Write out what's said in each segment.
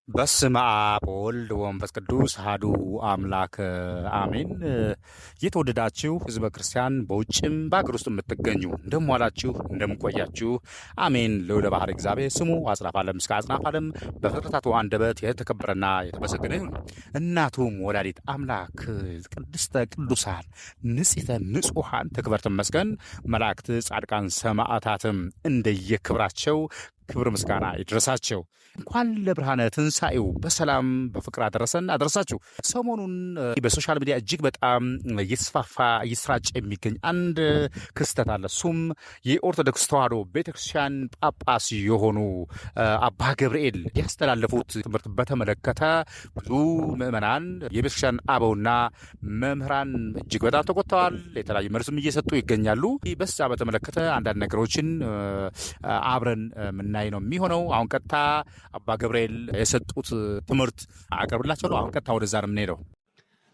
በስመ አብ ወወልድ ወመንፈስ ቅዱስ አሐዱ አምላክ አሜን። የተወደዳችሁ ሕዝበ ክርስቲያን በውጭም በአገር ውስጥ የምትገኙ እንደምን ዋላችሁ፣ እንደምን ቆያችሁ? አሜን። ልዑለ ባሕርይ እግዚአብሔር ስሙ አጽናፈ ዓለም እስከ አጽናፈ ዓለም በፍጥረታቱ አንደበት የተከበረና የተመሰገነ ይሁን። እናቱም ወላዲት አምላክ ቅድስተ ቅዱሳን ንጽሕተ ንጹሐን ትክበር ትመስገን። መላእክት፣ ጻድቃን፣ ሰማዕታትም እንደየክብራቸው ክብር ምስጋና ይድረሳቸው። እንኳን ለብርሃነ ትንሣኤው በሰላም በፍቅር አደረሳችሁ። ሰሞኑን በሶሻል ሚዲያ እጅግ በጣም እየተስፋፋ እየተሰራጨ የሚገኝ አንድ ክስተት አለ። እሱም የኦርቶዶክስ ተዋሕዶ ቤተክርስቲያን ጳጳስ የሆኑ አባ ገብርኤል ያስተላለፉት ትምህርት በተመለከተ ብዙ ምዕመናን፣ የቤተክርስቲያን አበውና መምህራን እጅግ በጣም ተቆጥተዋል። የተለያዩ መልስም እየሰጡ ይገኛሉ። በዛ በተመለከተ አንዳንድ ነገሮችን አብረን ምናይ ነው የሚሆነው። አሁን ቀጥታ አባ ገብርኤል የሰጡት ትምህርት አቀርብላችኋለሁ። አሁን ቀጥታ ወደዛ ነው የምንሄደው።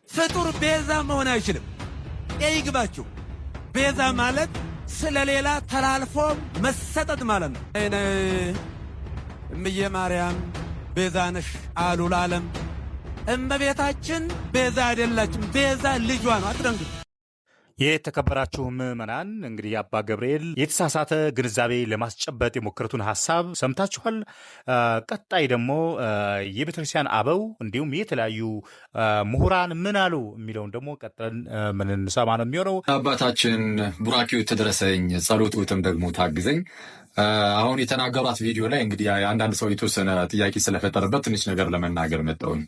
ፍጡር ቤዛ መሆን አይችልም። ይግባችሁ። ቤዛ ማለት ስለሌላ ተላልፎ መሰጠት ማለት ነው። እምዬ ማርያም ቤዛ ነሽ አሉ ለዓለም። እመቤታችን ቤዛ አይደላችም። ቤዛ ልጇ ነው። አትደንግጡ። የተከበራችሁ ምዕመናን እንግዲህ አባ ገብርኤል የተሳሳተ ግንዛቤ ለማስጨበጥ የሞከሩትን ሀሳብ ሰምታችኋል። ቀጣይ ደግሞ የቤተክርስቲያን አበው እንዲሁም የተለያዩ ምሁራን ምን አሉ የሚለውን ደግሞ ቀጥለን ምን እንሰማ ነው የሚሆነው። አባታችን ቡራኪው ተደረሰኝ፣ ጸሎቱትም ደግሞ ታግዘኝ። አሁን የተናገሯት ቪዲዮ ላይ እንግዲህ አንዳንድ ሰው የተወሰነ ጥያቄ ስለፈጠረበት ትንሽ ነገር ለመናገር መጣሁኝ።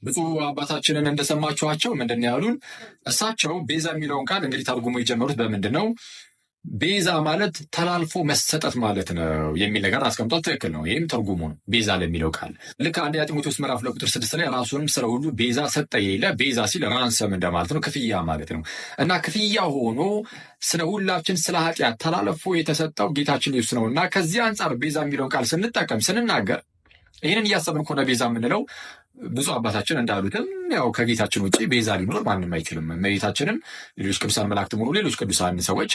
ብፁዕ አባታችንን እንደሰማችኋቸው ምንድን ያሉን? እሳቸው ቤዛ የሚለውን ቃል እንግዲህ ተርጉሞ የጀመሩት በምንድን ነው? ቤዛ ማለት ተላልፎ መሰጠት ማለት ነው የሚል ነገር አስቀምጧል። ትክክል ነው። ይህም ትርጉሙ ነው ቤዛ ለሚለው ቃል። ልክ አንደኛ ጢሞቴዎስ ምዕራፍ 2:6 ላይ ራሱንም ስለ ሁሉ ቤዛ ሰጠ የለ። ቤዛ ሲል ራንሰም እንደማለት ነው፣ ክፍያ ማለት ነው። እና ክፍያ ሆኖ ስለ ሁላችን ስለ ኃጢአት ተላልፎ የተሰጠው ጌታችን ኢየሱስ ነው። እና ከዚህ አንጻር ቤዛ የሚለውን ቃል ስንናገር ይህንን እያሰብን ከሆነ ቤዛ የምንለው ብዙ አባታችን እንዳሉትም ያው ከጌታችን ውጭ ቤዛ ሊኖር ማንም አይችልም። እመቤታችንም፣ ሌሎች ቅዱሳን መላእክት ሙሉ ሌሎች ቅዱሳን ሰዎች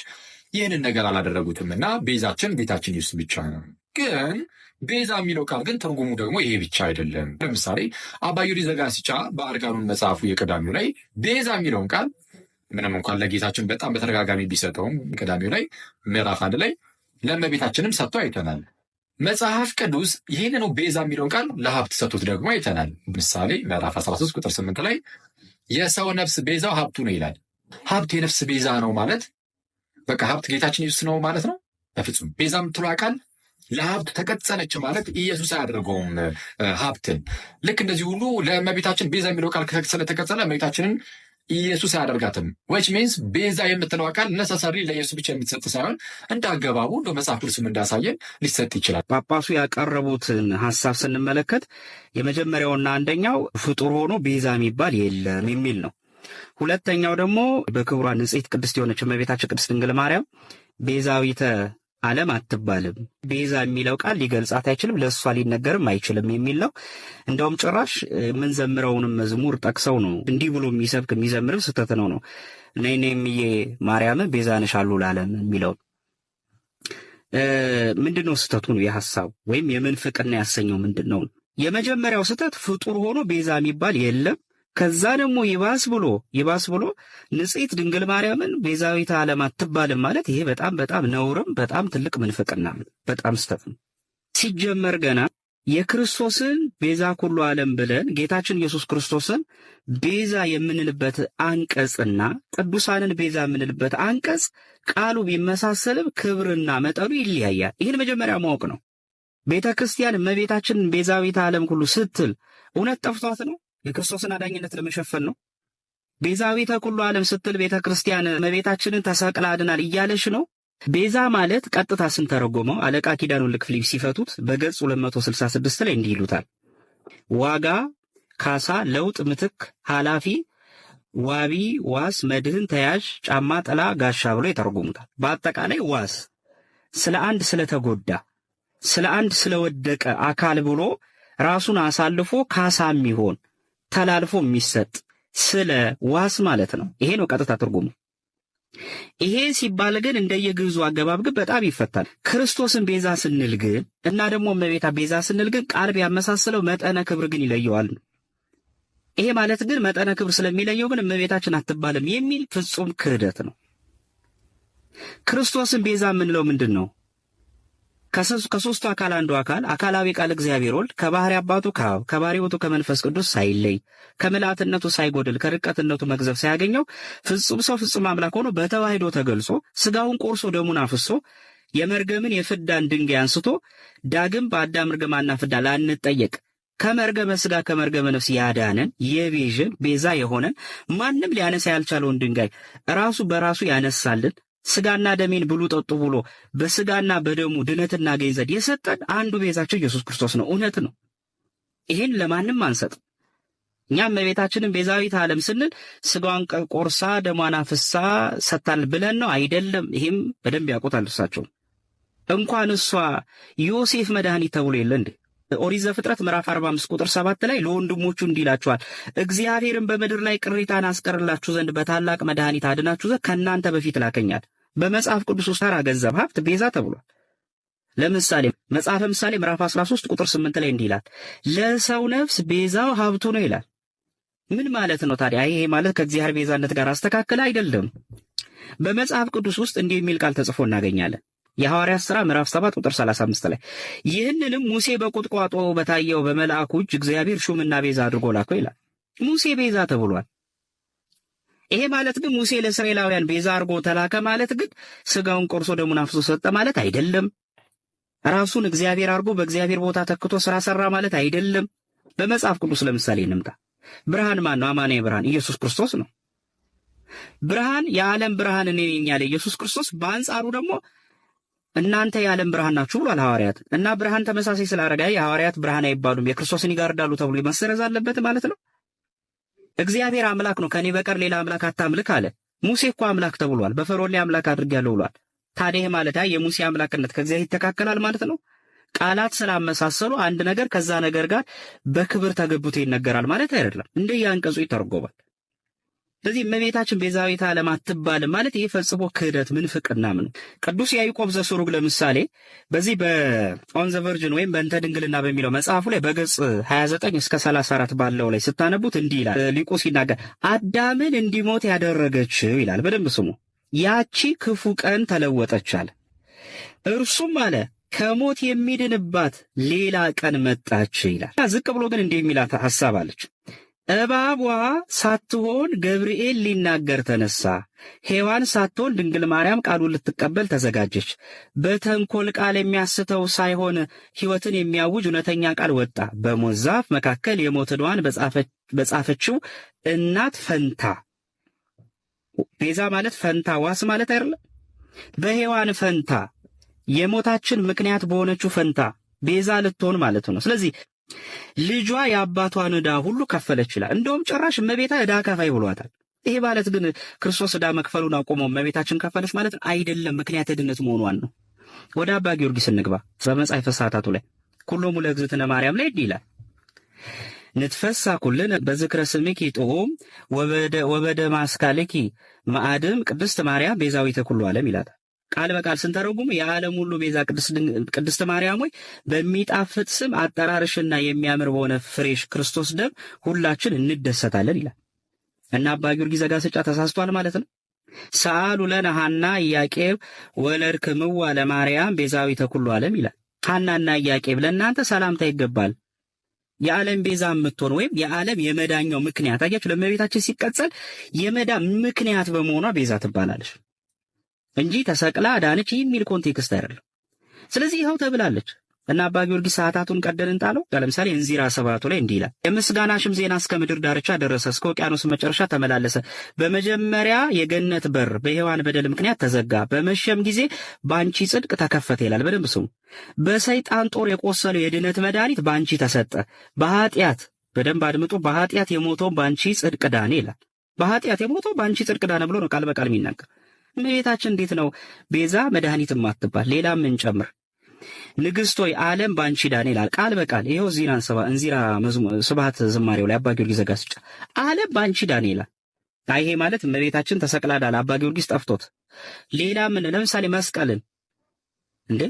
ይህንን ነገር አላደረጉትም እና ቤዛችን ጌታችን ኢየሱስ ብቻ ነው። ግን ቤዛ የሚለው ቃል ግን ትርጉሙ ደግሞ ይሄ ብቻ አይደለም። ለምሳሌ አባ ጊዮርጊስ ዘጋስጫ በአርጋኑን መጽሐፉ የቀዳሚው ላይ ቤዛ የሚለውን ቃል ምንም እንኳን ለጌታችን በጣም በተደጋጋሚ ቢሰጠውም ቀዳሚው ላይ ምዕራፍ 1 ላይ ለእመቤታችንም ሰጥቶ አይተናል። መጽሐፍ ቅዱስ ይህንኑ ቤዛ የሚለውን ቃል ለሀብት ሰጡት ደግሞ አይተናል። ምሳሌ ምዕራፍ 13:8 ላይ የሰው ነፍስ ቤዛው ሀብቱ ነው ይላል። ሀብት የነፍስ ቤዛ ነው ማለት በቃ ሀብት ጌታችን ኢየሱስ ነው ማለት ነው? በፍጹም። ቤዛ የምትለዋ ቃል ለሀብት ተቀጸለች ማለት ኢየሱስ አያደርገውም ሀብትን። ልክ እንደዚህ ሁሉ ለእመቤታችን ቤዛ የሚለው ቃል ስለተቀጸለ እመቤታችንን ኢየሱስ አያደርጋትም። ዊች ሚንስ ቤዛ የምትለው ቃል ነሰሰሪ ለኢየሱስ ብቻ የምትሰጥ ሳይሆን እንደ አገባቡ እንደ መጽሐፍ ቅዱስም እንዳሳየን ሊሰጥ ይችላል። ጳጳሱ ያቀረቡትን ሀሳብ ስንመለከት የመጀመሪያውና አንደኛው ፍጡር ሆኖ ቤዛ የሚባል የለም የሚል ነው። ሁለተኛው ደግሞ በክብሯ ንጽሕት ቅድስት የሆነች እመቤታችን ቅድስት ድንግል ማርያም ቤዛዊተ ዓለም አትባልም። ቤዛ የሚለው ቃል ሊገልጻት አይችልም፣ ለእሷ ሊነገርም አይችልም የሚል ነው። እንደውም ጭራሽ የምንዘምረውንም መዝሙር ጠቅሰው ነው እንዲህ ብሎ የሚዘምርም ስህተት ነው ነይ እምዬ ማርያም ቤዛ ነሽ አሉ ለዓለም የሚለው ምንድን ነው? ስህተቱ ነው የሐሳቡ ወይም የምንፍቅና ያሰኘው ምንድን ነው? የመጀመሪያው ስህተት ፍጡር ሆኖ ቤዛ የሚባል የለም። ከዛ ደግሞ ይባስ ብሎ ንጽሕት ድንግል ማርያምን ቤዛዊተ ዓለም አትባልም ማለት ይሄ በጣም ነውርም በጣም ትልቅ ምንፍቅና በጣም ስተት ነው። ሲጀመር ገና የክርስቶስን ቤዛ ኩሉ ዓለም ብለን ጌታችን ኢየሱስ ክርስቶስን ቤዛ የምንልበት አንቀጽና ቅዱሳንን ቤዛ የምንልበት አንቀጽ ቃሉ ቢመሳሰልም ክብርና መጠኑ ይለያያል። ይህን መጀመሪያ ማወቅ ነው። ቤተ ክርስቲያን እመቤታችንን ቤዛዊተ ዓለም ሁሉ ስትል እውነት ጠፍቷት ነው? የክርስቶስን አዳኝነት ለመሸፈን ነው? ቤዛዊተ ኩሉ ዓለም ስትል ቤተ ክርስቲያን እመቤታችንን ተሰቅላ አድናል እያለሽ ነው? ቤዛ ማለት ቀጥታ ስንተረጎመው አለቃ ኪዳኑ ልክፍሊፕ ሲፈቱት በገጽ 266 ላይ እንዲህ ይሉታል። ዋጋ፣ ካሳ፣ ለውጥ፣ ምትክ፣ ኃላፊ፣ ዋቢ፣ ዋስ፣ መድህን፣ ተያዥ፣ ጫማ፣ ጥላ፣ ጋሻ ብሎ ይተረጉሙታል። በአጠቃላይ ዋስ ስለ አንድ ስለተጎዳ ስለ አንድ ስለወደቀ አካል ብሎ ራሱን አሳልፎ ካሳ የሚሆን ተላልፎ የሚሰጥ ስለ ዋስ ማለት ነው። ይሄ ነው ቀጥታ ትርጉሙ። ይሄ ሲባል ግን እንደየግዙ አገባብ ግን በጣም ይፈታል። ክርስቶስን ቤዛ ስንል ግን እና ደግሞ እመቤታ ቤዛ ስንል ግን ቃል ቢያመሳስለው መጠነ ክብር ግን ይለየዋል። ይሄ ማለት ግን መጠነ ክብር ስለሚለየው ግን እመቤታችን አትባልም የሚል ፍጹም ክህደት ነው። ክርስቶስን ቤዛ የምንለው ምንድን ነው? ከሶስቱ አካል አንዱ አካላዊ ቃል እግዚአብሔር ወልድ ከባህሪ አባቱ ከአብ ከባህሪ ሕይወቱ ከመንፈስ ቅዱስ ሳይለይ ከምልአትነቱ ሳይጎድል ከርቀትነቱ መግዘፍ ሳያገኘው ፍጹም ሰው ፍጹም አምላክ ሆኖ በተዋሕዶ ተገልጾ ሥጋውን ቆርሶ ደሙን አፍሶ የመርገምን የፍዳን ድንጋይ አንስቶ ዳግም በአዳም ርግማና ፍዳ ላንጠየቅ ከመርገመ ሥጋ ከመርገመ ነፍስ ያዳነን የቤዥን ቤዛ የሆነን ማንም ሊያነሳ ያልቻለውን ድንጋይ ራሱ በራሱ ያነሳልን ሥጋና ደሜን ብሉ ጠጡ ብሎ በሥጋና በደሙ ድነት እናገኝ ዘንድ የሰጠን አንዱ ቤዛችን ኢየሱስ ክርስቶስ ነው። እውነት ነው። ይሄን ለማንም አንሰጥ። እኛም እመቤታችንን ቤዛዊት ዓለም ስንል ሥጋዋን ቆርሳ ደሟን አፍሳ ሰጥታል ብለን ነው አይደለም። ይሄም በደንብ ያውቁታል እርሳቸው። እንኳን እሷ ዮሴፍ መድኃኒት ተብሎ የለ እንዴ? ኦሪት ዘፍጥረት ምዕራፍ 45 ቁጥር 7 ላይ ለወንድሞቹ እንዲህ ይላቸዋል፣ እግዚአብሔርን በምድር ላይ ቅሬታን አስቀርላችሁ ዘንድ በታላቅ መድኃኒት አድናችሁ ዘንድ ከእናንተ በፊት ላከኛል። በመጽሐፍ ቅዱስ ውስጥ ተራ ገንዘብ ሀብት ቤዛ ተብሏል። ለምሳሌ መጽሐፈ ምሳሌ ምዕራፍ 13 ቁጥር 8 ላይ እንዲህ ይላል፣ ለሰው ነፍስ ቤዛው ሀብቱ ነው ይላል። ምን ማለት ነው ታዲያ? ይሄ ማለት ከእግዚአብሔር ቤዛነት ጋር አስተካከለ አይደለም። በመጽሐፍ ቅዱስ ውስጥ እንዲህ የሚል ቃል ተጽፎ እናገኛለን። የሐዋርያት ሥራ ምዕራፍ 7 ቁጥር 35 ላይ ይህንንም ሙሴ በቁጥቋጦ በታየው በመልአኩ እጅ እግዚአብሔር ሹምና ቤዛ አድርጎ ላከው ይላል። ሙሴ ቤዛ ተብሏል። ይሄ ማለት ግን ሙሴ ለእስራኤላውያን ቤዛ አድርጎ ተላከ ማለት ግን ሥጋውን ቆርሶ ደሙን አፍሶ ሰጠ ማለት አይደለም። ራሱን እግዚአብሔር አድርጎ በእግዚአብሔር ቦታ ተክቶ ሥራ ሠራ ማለት አይደለም። በመጽሐፍ ቅዱስ ለምሳሌ እንምጣ። ብርሃን ማን ነው? አማናዊ ብርሃን ኢየሱስ ክርስቶስ ነው። ብርሃን የዓለም ብርሃን እኔ ነኝ ያለ ኢየሱስ ክርስቶስ በአንጻሩ ደግሞ እናንተ የዓለም ብርሃን ናችሁ ብሏል ሐዋርያት። እና ብርሃን ተመሳሳይ ስላደረገ የሐዋርያት ብርሃን አይባሉም የክርስቶስን ይጋርዳሉ ተብሎ መሰረዝ አለበት ማለት ነው። እግዚአብሔር አምላክ ነው፣ ከኔ በቀር ሌላ አምላክ አታምልክ አለ። ሙሴ እኮ አምላክ ተብሏል። በፈርዖን ላይ አምላክ አድርጌያለሁ ብሏል። ታዲያ ማለት የሙሴ አምላክነት ከእግዚአብሔር ይተካከላል ማለት ነው? ቃላት ስላመሳሰሉ አንድ ነገር ከዛ ነገር ጋር በክብር ተገብቶ ይነገራል ማለት አይደለም። እንደየአንቀጹ ይተረጎማል። ስለዚህ እመቤታችን ቤዛዊት ዓለም አትባልም ማለት ይህ ፈጽሞ ክህደት ምንፍቅናም ነው። ቅዱስ ያዕቆብ ዘስሩግ ለምሳሌ በዚህ በኦን ዘ ቨርጅን ወይም በእንተ ድንግልና በሚለው መጽሐፉ ላይ በገጽ 29 እስከ 34 ባለው ላይ ስታነቡት እንዲህ ይላል። ሊቁ ሲናገር አዳምን እንዲሞት ያደረገችው ይላል። በደንብ ስሙ። ያቺ ክፉ ቀን ተለወጠች አለ። እርሱም አለ ከሞት የሚድንባት ሌላ ቀን መጣች ይላል። ዝቅ ብሎ ግን እንዲህ የሚላት ሐሳብ አለች። እባቧ ሳትሆን ገብርኤል ሊናገር ተነሳ። ሔዋን ሳትሆን ድንግል ማርያም ቃሉን ልትቀበል ተዘጋጀች። በተንኮል ቃል የሚያስተው ሳይሆን ሕይወትን የሚያውጅ እውነተኛ ቃል ወጣ። በሞት ዛፍ መካከል የሞት ዕዳዋን በጻፈችው እናት ፈንታ። ቤዛ ማለት ፈንታ ዋስ ማለት አይደለም። በሔዋን ፈንታ የሞታችን ምክንያት በሆነችው ፈንታ ቤዛ ልትሆን ማለት ነው። ስለዚህ ልጇ የአባቷን ዕዳ ሁሉ ከፈለች ይላል። እንደውም ጭራሽ እመቤታ ዕዳ ከፋይ ብሏታል። ይሄ ማለት ግን ክርስቶስ ዕዳ መክፈሉን አቁሞ እመቤታችን ከፈለች ማለት አይደለም። ምክንያት ድነት መሆኗን ነው። ወደ አባ ጊዮርጊስ እንግባ። በመጽሐፈ ሰዓታቱ ላይ ኩሎሙ ለእግዝእትነ ማርያም ላይ እንዲህ ይላል፣ ንትፈሳ ኩልነ በዝክረ ስምኪ ጥዑም ወበደ ማስካልኪ ማዕድም ቅድስት ማርያም ቤዛዊተ ኩሉ ዓለም ይላታል። ቃል በቃል ስንተረጉም የዓለም ሁሉ ቤዛ ቅድስት ማርያም ሆይ በሚጣፍጥ ስም አጠራርሽና የሚያምር በሆነ ፍሬሽ ክርስቶስ ደም ሁላችን እንደሰታለን ይላል። እና አባ ጊዮርጊስ ዘጋስጫ ተሳስቷል ማለት ነው። ሰአሉ ለነ ሐና ኢያቄም ወለድክምዋ ለማርያም ቤዛዊተ ኩሉ ዓለም ይላል። ሐናና ኢያቄም ለእናንተ ሰላምታ ይገባል። የዓለም ቤዛ የምትሆን ወይም የዓለም የመዳኛው ምክንያት አያችሁ፣ ለእመቤታችን ሲቀጸል የመዳን ምክንያት በመሆኗ ቤዛ ትባላለች እንጂ ተሰቅላ ዳነች የሚል ኮንቴክስት አይደለም። ስለዚህ ይኸው ተብላለች እና አባ ጊዮርጊስ ሰዓታቱን ቀደን እንጣለው። ለምሳሌ እንዚራ ሰባቱ ላይ እንዲህ ይላል፣ የምስጋናሽም ዜና እስከ ምድር ዳርቻ ደረሰ፣ እስከ ውቅያኖስ መጨረሻ ተመላለሰ። በመጀመሪያ የገነት በር በሔዋን በደል ምክንያት ተዘጋ፣ በመሸም ጊዜ በአንቺ ጽድቅ ተከፈተ ይላል። በደንብ ስሙ። በሰይጣን ጦር የቆሰለው የድነት መድኃኒት በአንቺ ተሰጠ። በኃጢአት በደንብ አድምጡ፣ በኃጢአት የሞተው በአንቺ ጽድቅ ዳነ ይላል። በኃጢአት የሞተው በአንቺ ጽድቅ ዳነ ብሎ ነው ቃል በቃል የሚናገር። እመቤታችን እንዴት ነው ቤዛ መድኃኒትም አትባል? ሌላም ምን ጨምር? ንግሥት ሆይ ዓለም በአንቺ ዳነ ይላል ቃል በቃል። ይኸው እንዚራ ስብሐት ዝማሬው ላይ አባ ጊዮርጊስ ዘጋስጫ ዓለም በአንቺ ዳነ ይላል። ይሄ ማለት እመቤታችን ተሰቅላዳል አባ ጊዮርጊስ ጠፍቶት ሌላ ምን ለምሳሌ መስቀልን እንዴ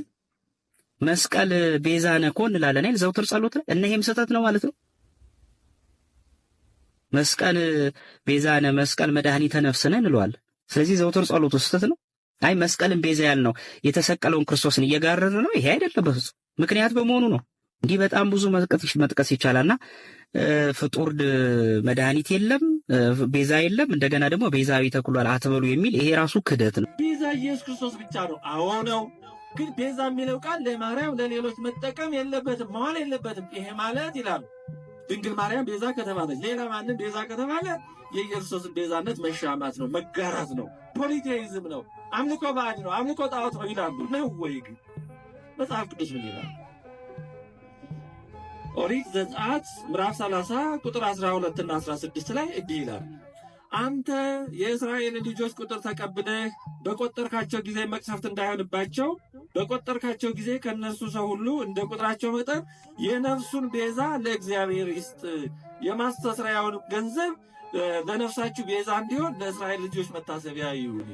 መስቀል ቤዛነ እኮ እንላለን አይደል? ዘውትር ጸሎት ላይ እና ይሄም ስህተት ነው ማለት ነው። መስቀል ቤዛነ መስቀል መድኃኒተ ነፍስነ እንለዋለን። ስለዚህ ዘውትር ጸሎቱ ስህተት ነው። አይ መስቀልን ቤዛ ያልነው የተሰቀለውን ክርስቶስን እየጋረረ ነው። ይሄ አይደለም በፍጹም ምክንያት በመሆኑ ነው። እንዲህ በጣም ብዙ መጥቀስ ይቻላልና ፍጡር መድኃኒት የለም ቤዛ የለም እንደገና ደግሞ ቤዛዊ ተክሏል አትበሉ የሚል ይሄ ራሱ ክደት ነው። ቤዛ ኢየሱስ ክርስቶስ ብቻ ነው። አዎ ነው። ግን ቤዛ የሚለው ቃል ለማርያም ለሌሎች መጠቀም የለበትም መዋል የለበትም። ይሄ ማለት ይላሉ ድንግል ማርያም ቤዛ ከተባለች ሌላ ማንም ቤዛ ከተባለ የኢየሱስን ቤዛነት መሻማት ነው፣ መጋራት ነው፣ ፖሊቴይዝም ነው፣ አምልኮ ባዕድ ነው፣ አምልኮ ጣዖት ነው ይላሉ። ነው ወይ? ግን መጽሐፍ ቅዱስ ምን ይላል? ኦሪት ዘጸአት ምዕራፍ 30 ቁጥር 12 እና 16 ላይ እንዲህ ይላል፣ አንተ የእስራኤል ልጆች ቁጥር ተቀብለህ በቆጠርካቸው ጊዜ መቅሰፍት እንዳይሆንባቸው በቆጠርካቸው ጊዜ ከነሱ ሰው ሁሉ እንደ ቁጥራቸው መጠን የነፍሱን ቤዛ ለእግዚአብሔር ይስጥ፣ የማስተስረያውን ገንዘብ ለነፍሳችሁ ቤዛ እንዲሆን ለእስራኤል ልጆች መታሰቢያ ይሁን።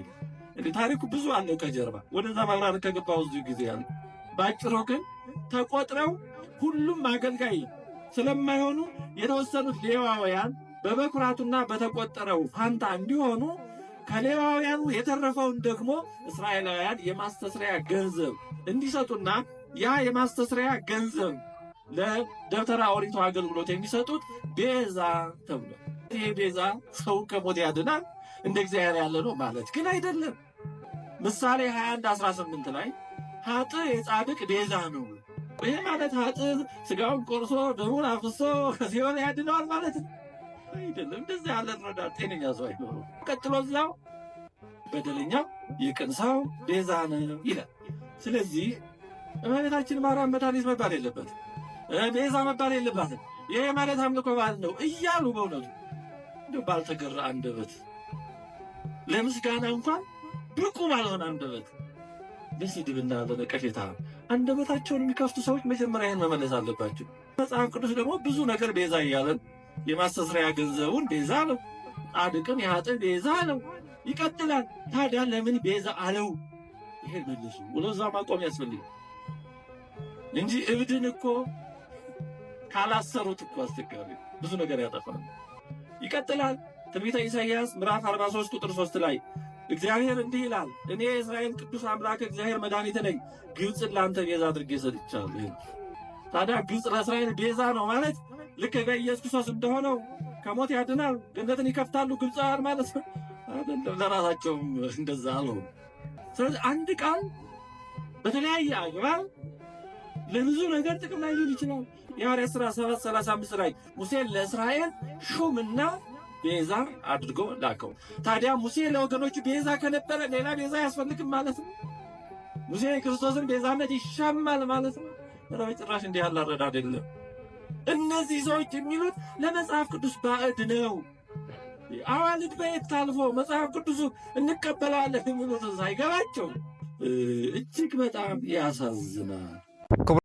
እንግዲህ ታሪኩ ብዙ አለው ከጀርባ ወደዛ ማብራር ከገባው ብዙ ጊዜ ያለ ባጭሩ ግን ተቆጥረው ሁሉም አገልጋይ ስለማይሆኑ የተወሰኑት ሌዋውያን በበኩራቱና በተቆጠረው ፋንታ እንዲሆኑ ከሌዋውያኑ የተረፈውን ደግሞ እስራኤላውያን የማስተስሪያ ገንዘብ እንዲሰጡና ያ የማስተስሪያ ገንዘብ ለደብተራ ኦሪቱ አገልግሎት የሚሰጡት ቤዛ ተብሎ ይሄ ቤዛ ሰው ከሞት ያድናል እንደ እግዚአብሔር ያለ ነው ማለት ግን አይደለም። ምሳሌ 21:18 ላይ ኃጥእ የጻድቅ ቤዛ ነው። ይሄ ማለት ኃጥእ ስጋውን ቆርሶ ደሙን አፍሶ ከሲኦል ያድነዋል ማለት አይደለም። እንደዚህ ያለ ረዳት ጤነኛ ሰው አይኖርም። ቀጥሎ እዛው በደለኛው የቅን ሰው ቤዛ ነው ይላል። ስለዚህ እመቤታችን ማርያም መድኃኒት መባል የለበትም፣ ቤዛ መባል የለባትም። ይሄ ማለት አምልኮ ባዕድ ነው እያሉ በእውነቱ እንደው ባልተገራ አንደበት ለምስጋና እንኳን ብቁ ባልሆነ አንደበት ለስድብና ለነቀፌታ አንደበታቸውን የሚከፍቱ ሰዎች መጀመሪያ ይህን መመለስ አለባቸው። መጽሐፍ ቅዱስ ደግሞ ብዙ ነገር ቤዛ እያለን የማስተስሪያ ገንዘቡን ቤዛ ነው፣ ጻድቅን የኃጥእ ቤዛ ነው ይቀጥላል። ታዲያ ለምን ቤዛ አለው? ይሄን መልሱ ብሎ እዛ ማቆም ያስፈልጋል እንጂ እብድን እኮ ካላሰሩት እኮ አስቸጋሪ ብዙ ነገር ያጠፋል። ይቀጥላል። ትንቢተ ኢሳይያስ ምዕራፍ 43 ቁጥር 3 ላይ እግዚአብሔር እንዲህ ይላል፣ እኔ የእስራኤል ቅዱስ አምላክ እግዚአብሔር መድኃኒት ነኝ፣ ግብፅን ለአንተ ቤዛ አድርጌ ሰጥቻለሁ። ታዲያ ግብፅ ለእስራኤል ቤዛ ነው ማለት ልክ በኢየሱስ ክርስቶስ እንደሆነው ከሞት ያድናል ገነትን ይከፍታሉ ግብፃውያን ማለት ነው አይደለም። ለራሳቸውም እንደዛ አለው። ስለዚህ አንድ ቃል በተለያየ አግባብ ለብዙ ነገር ጥቅም ላይ ሊውል ይችላል። የሐዋርያት ሥራ 7:35 ላይ ሙሴን ለእስራኤል ሹምና ቤዛ አድርጎ ላከው። ታዲያ ሙሴ ለወገኖቹ ቤዛ ከነበረ ሌላ ቤዛ አያስፈልግም ማለት ነው? ሙሴ የክርስቶስን ቤዛነት ይሻማል ማለት ነው? በጭራሽ እንዲህ ያለ አረዳድ የለም። እነዚህ ሰዎች የሚሉት ለመጽሐፍ ቅዱስ ባዕድ ነው። አዋልድ በየት ታልፎ መጽሐፍ ቅዱሱ እንቀበላለን የሚሉት ሳይገባቸው እጅግ በጣም ያሳዝናል።